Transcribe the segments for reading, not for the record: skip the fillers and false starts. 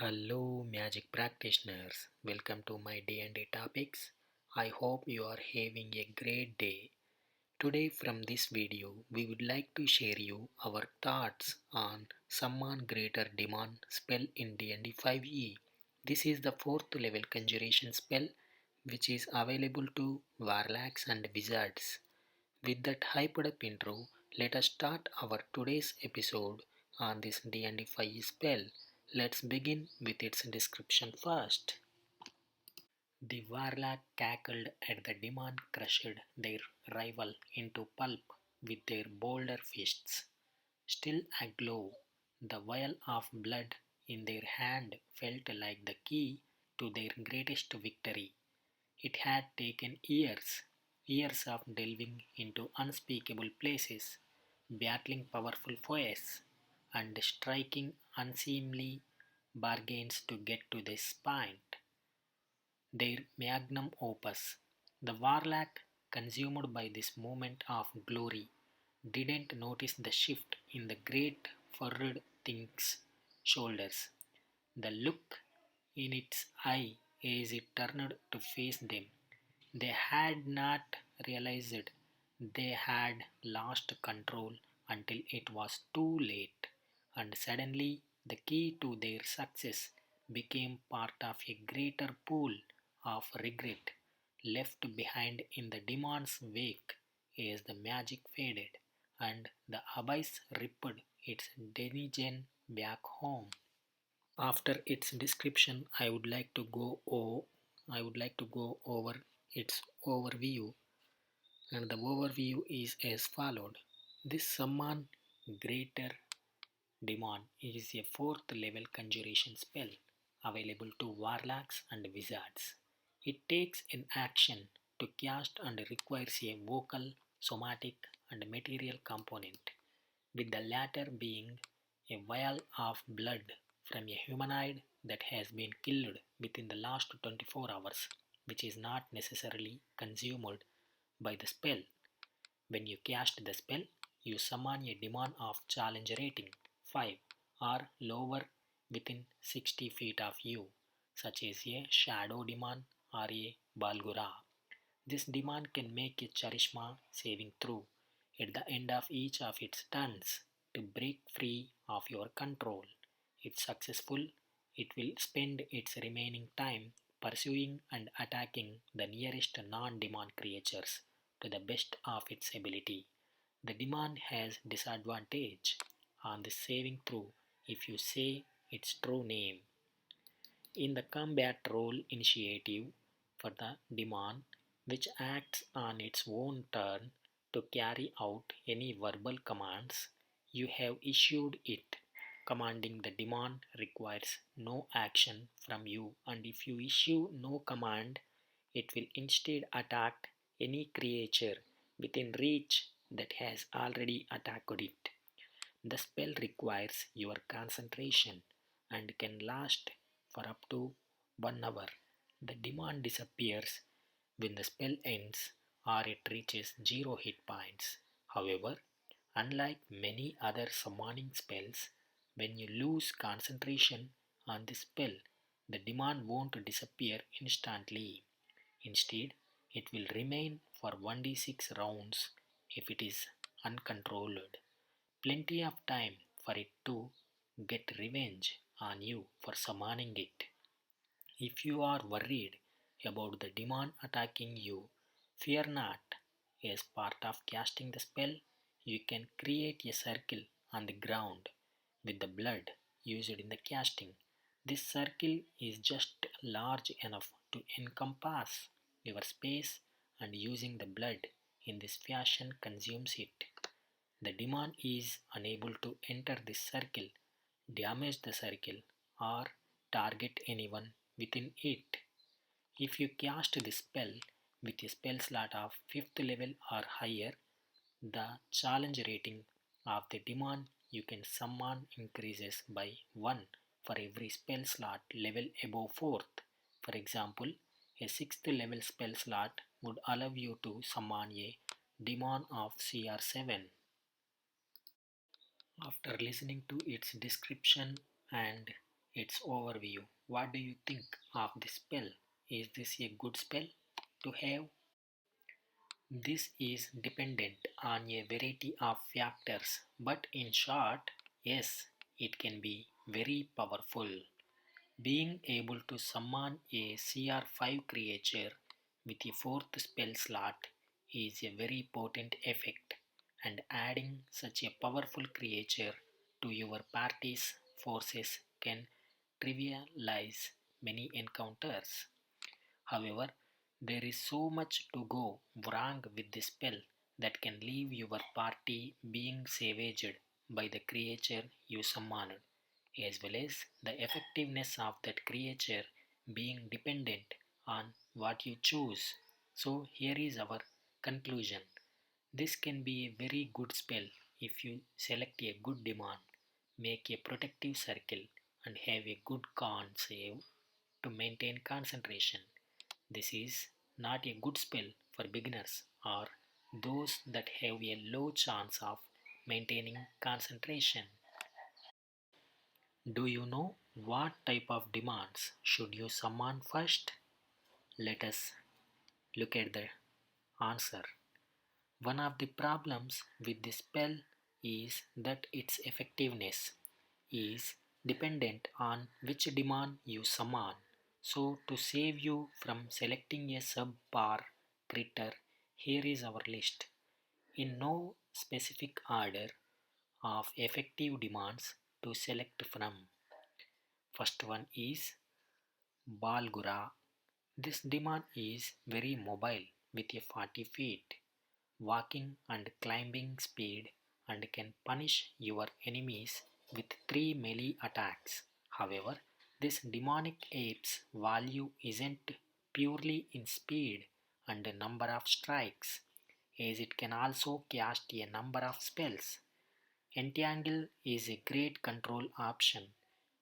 Hello magic practitioners, welcome to my D&D topics. I hope you are having a great day. Today from this video we would like to share you our thoughts on Summon Greater Demand spell in D&D 5e. This is the 4th level conjuration spell which is available to warlocks and wizards. With that hyped up intro, let us start our today's episode on this D&D 5e spell. Let's begin with its description first. The warlock cackled at the demon, crushed their rival into pulp with their bolder fists. Still aglow, the vial of blood in their hand felt like the key to their greatest victory. It had taken years of delving into unspeakable places, battling powerful foes, and striking unseemly bargains to get to this point. Their magnum opus, the warlock, consumed by this moment of glory, didn't notice the shift in the great furrowed thing's shoulders, the look in its eye as it turned to face them. They had not realized they had lost control until it was too late, and suddenly the key to their success became part of a greater pool of regret left behind in the demon's wake as the magic faded and the abyss ripped its denizen back home. After its description, I would like to go over its overview, and the overview is as followed. This summon greater demon is a 4th level conjuration spell available to warlocks and wizards. It takes an action to cast and requires a vocal, somatic, and material component, with the latter being a vial of blood from a humanoid that has been killed within the last 24 hours, which is not necessarily consumed by the spell. When you cast the spell, you summon a demon of challenge rating 5 or lower within 60 feet of you, such as a shadow demon or a Balgura. This demon can make a charisma saving throw at the end of each of its turns to break free of your control. If successful, it will spend its remaining time pursuing and attacking the nearest non-demon creatures to the best of its ability. The demon has disadvantage on the saving throw if you say its true name. In the combat roll initiative for the demon, which acts on its own turn to carry out any verbal commands you have issued it. Commanding the demon requires no action from you, and if you issue no command, it will instead attack any creature within reach that has already attacked it. The spell requires your concentration and can last for up to 1 hour. The demon disappears when the spell ends or it reaches 0 hit points. However, unlike many other summoning spells, when you lose concentration on the spell, the demon won't disappear instantly. Instead, it will remain for 1d6 rounds if it is uncontrolled. Plenty of time for it to get revenge on you for summoning it. If you are worried about the demon attacking you, fear not. As part of casting the spell, you can create a circle on the ground with the blood used in the casting. This circle is just large enough to encompass your space, and using the blood in this fashion consumes it. The demon is unable to enter this circle, damage the circle, or target anyone within it. If you cast this spell with a spell slot of 5th level or higher, the challenge rating of the demon you can summon increases by 1 for every spell slot level above 4th. For example, a 6th level spell slot would allow you to summon a demon of CR7. After listening to its description and its overview. What do you think of this spell? Is this a good spell to have? This is dependent on a variety of factors, but in short, yes, it can be very powerful. Being able to summon a CR5 creature with a fourth spell slot is a very potent effect, and adding such a powerful creature to your party's forces can trivialize many encounters. However, there is so much to go wrong with this spell that can leave your party being savaged by the creature you summoned, as well as the effectiveness of that creature being dependent on what you choose. So, here is our conclusion. This can be a very good spell if you select a good demand, make a protective circle, and have a good con save to maintain concentration. This is not a good spell for beginners or those that have a low chance of maintaining concentration. Do you know what type of demands should you summon first? Let us look at the answer. One of the problems with this spell is that its effectiveness is dependent on which demand you summon. So, to save you from selecting a subpar critter, here is our list. In no specific order of effective demands to select from. First one is Balgura. This demand is very mobile with a 40 feet walking and climbing speed and can punish your enemies with 3 melee attacks. However, this demonic ape's value isn't purely in speed and number of strikes, as it can also cast a number of spells. Entangle is a great control option,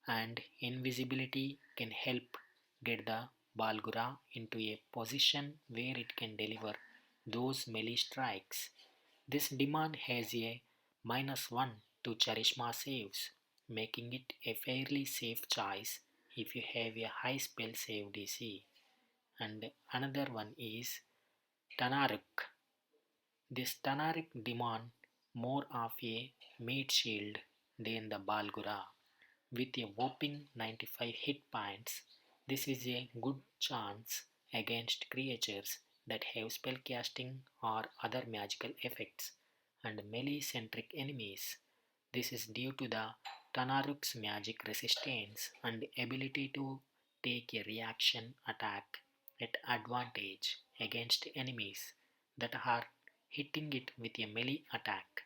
and invisibility can help get the Balgura into a position where it can deliver those melee strikes. This demand has a -1 to charisma saves, making it a fairly safe choice if you have a high spell save DC. And another one is Tanaruk. This Tanaruk demand more of a meat shield than the Balgura. With a whopping 95 hit points, this is a good chance against creatures that have spellcasting or other magical effects and melee-centric enemies. This is due to the Tanaruk's magic resistance and ability to take a reaction attack at advantage against enemies that are hitting it with a melee attack.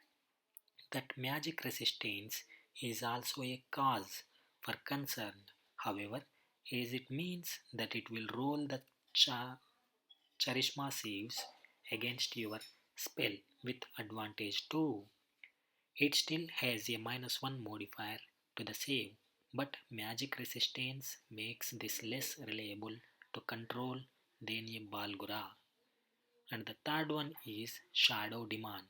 That magic resistance is also a cause for concern, however, as it means that it will roll the charisma saves against your spell with advantage too. It still has a -1 modifier to the save, but magic resistance makes this less reliable to control than a Balgura. And the third one is Shadow Demand,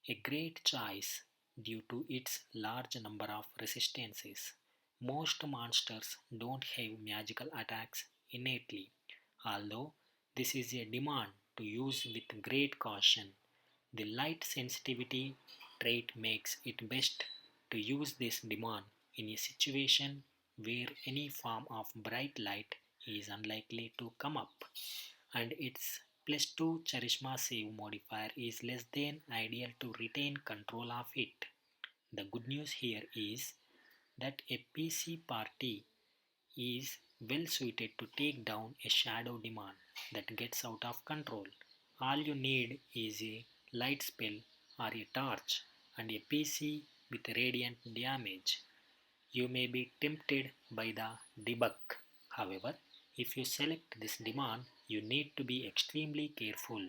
a great choice due to its large number of resistances. Most monsters don't have magical attacks innately, although this is a demand to use with great caution. The light sensitivity trait makes it best to use this demand in a situation where any form of bright light is unlikely to come up, and its +2 charisma save modifier is less than ideal to retain control of it. The good news here is that a PC party is well suited to take down a shadow demand that gets out of control. All you need is a light spell or a torch and a PC with radiant damage. You may be tempted by the debug. However, if you select this demand, you need to be extremely careful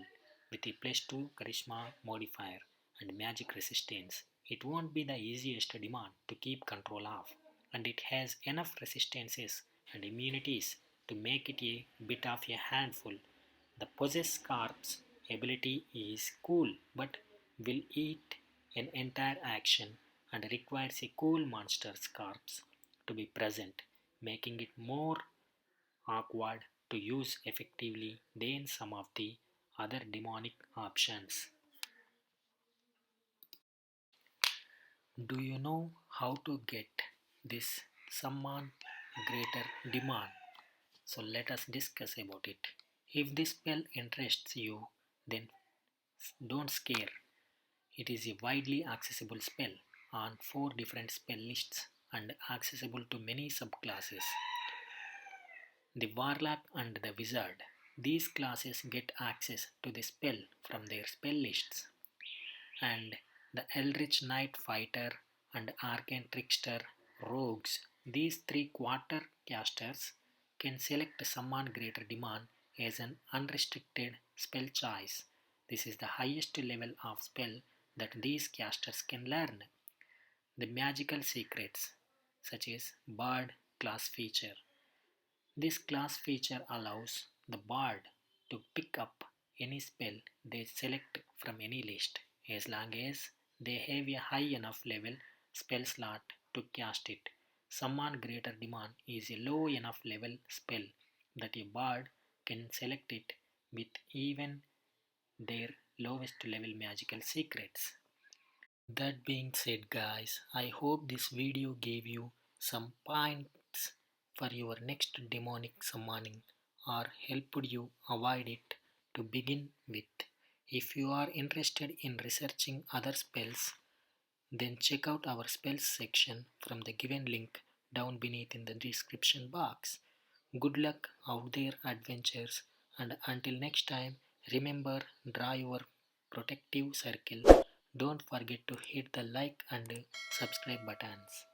with a +2 charisma modifier and magic resistance. It won't be the easiest demand to keep control of, and it has enough resistances and immunities to make it a bit of a handful. The Possess Corp's ability is cool but will eat an entire action and requires a cool monster's corpse to be present. making it more awkward to use effectively than some of the other demonic options. Do you know how to get this summon greater demand? So let us discuss about it. If this spell interests you, then don't scare. It is a widely accessible spell on 4 different spell lists and accessible to many subclasses. The Warlock and the Wizard. These classes get access to the spell from their spell lists, and the Eldritch Knight Fighter and Arcane Trickster Rogues. These 3 quarter casters can select Summon Greater Demand as an unrestricted spell choice. This is the highest level of spell that these casters can learn. The magical secrets, such as Bard class feature. This class feature allows the bard to pick up any spell they select from any list as long as they have a high enough level spell slot to cast it. Summon Greater Demand is a low enough level spell that a bard can select it with even their lowest level magical secrets. That being said, guys, I hope this video gave you some points for your next demonic summoning or helped you avoid it to begin with. If you are interested in researching other spells, then check out our spells section from the given link down beneath in the description box. Good luck out there, adventures, and until next time, remember, draw your protective circle. Don't forget to hit the like and subscribe buttons.